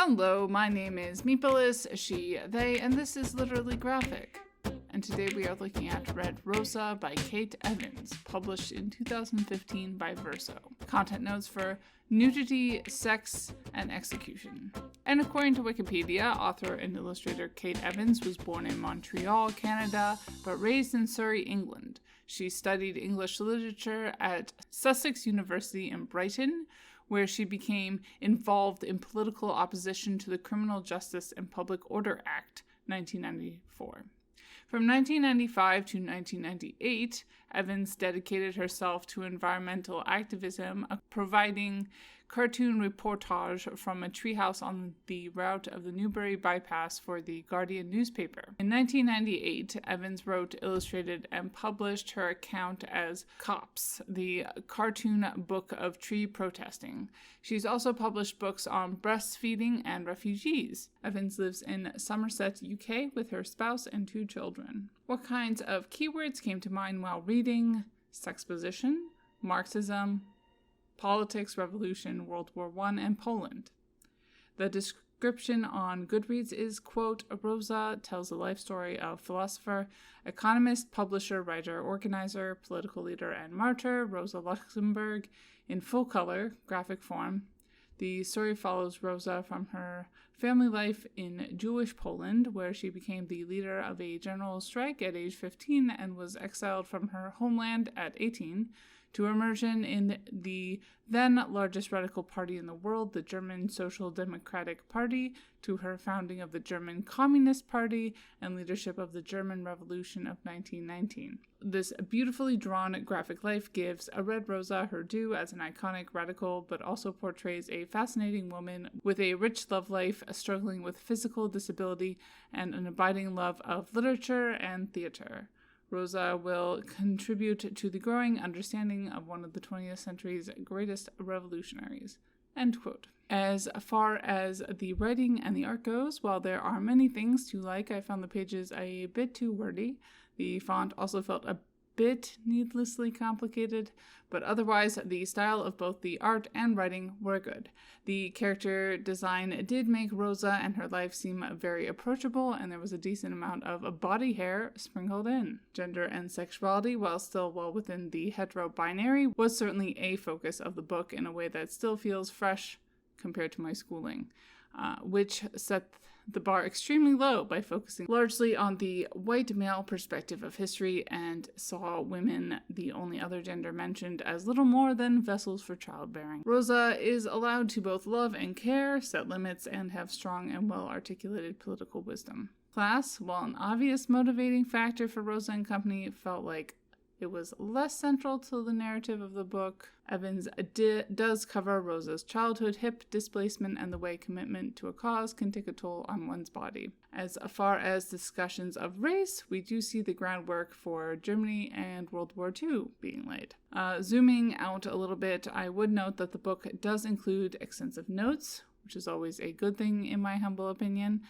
Hello, my name is Meepolis, she, they, and this is Literally Graphic. And today we are looking at Red Rosa by Kate Evans, published in 2015 by Verso. Content notes for nudity, sex, and execution. And according to Wikipedia, author and illustrator Kate Evans was born in Montreal, Canada, but raised in Surrey, England. She studied English literature at Sussex University in Brighton, where she became involved in political opposition to the Criminal Justice and Public Order Act, 1994. From 1995 to 1998, Evans dedicated herself to environmental activism, providing cartoon reportage from a treehouse on the route of the Newbury Bypass for the Guardian newspaper. In 1998, Evans wrote, illustrated, and published her account as Cops, the cartoon book of tree protesting. She's also published books on breastfeeding and refugees. Evans lives in Somerset, UK, with her spouse and 2 children. What kinds of keywords came to mind while reading? Sexposition, Marxism, politics, revolution, World War I, and Poland. The description on Goodreads is, quote, Rosa tells the life story of philosopher, economist, publisher, writer, organizer, political leader, and martyr, Rosa Luxemburg, in full color, graphic form. The story follows Rosa from her family life in Jewish Poland, where she became the leader of a general strike at age 15 and was exiled from her homeland at 18, to immersion in the then largest radical party in the world, the German Social Democratic Party, to her founding of the German Communist Party and leadership of the German Revolution of 1919. This beautifully drawn graphic life gives a Red Rosa her due as an iconic radical, but also portrays a fascinating woman with a rich love life, struggling with physical disability, and an abiding love of literature and theater. Rosa will contribute to the growing understanding of one of the 20th century's greatest revolutionaries. End quote. As far as the writing and the art goes, while there are many things to like, I found the pages a bit too wordy. The font also felt a bit needlessly complicated, but otherwise the style of both the art and writing were good. The character design did make Rosa and her life seem very approachable, and there was a decent amount of body hair sprinkled in. Gender and sexuality, while still well within the hetero-binary, was certainly a focus of the book in a way that still feels fresh compared to my schooling, which set the bar extremely low by focusing largely on the white male perspective of history and saw women, the only other gender mentioned, as little more than vessels for childbearing. Rosa is allowed to both love and care, set limits, and have strong and well-articulated political wisdom. Class, while an obvious motivating factor for Rosa and company, felt like it was less central to the narrative of the book. Evans does cover Rosa's childhood, hip displacement, and the way commitment to a cause can take a toll on one's body. As far as discussions of race, we do see the groundwork for Germany and World War II being laid. Zooming out a little bit, I would note that the book does include extensive notes, which is always a good thing in my humble opinion.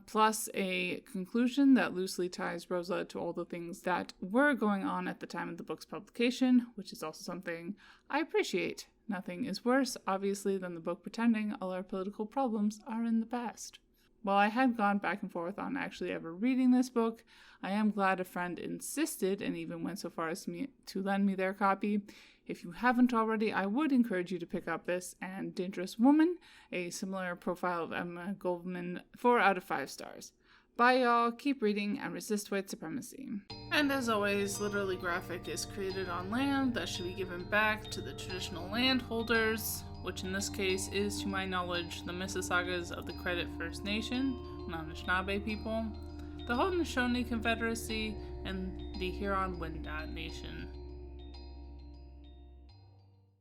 Plus a conclusion that loosely ties Rosa to all the things that were going on at the time of the book's publication, which is also something I appreciate. Nothing is worse, obviously, than the book pretending all our political problems are in the past. While I had gone back and forth on actually ever reading this book, I am glad a friend insisted and even went so far as to lend me their copy. If you haven't already, I would encourage you to pick up this and Dangerous Woman, a similar profile of Emma Goldman, 4 out of 5 stars. Bye y'all, keep reading and resist white supremacy. And as always, Literally Graphic is created on land that should be given back to the traditional landholders, which in this case is, to my knowledge, the Mississaugas of the Credit First Nation, Anishinaabe people, the Haudenosaunee Confederacy, and the Huron-Wendat Nation.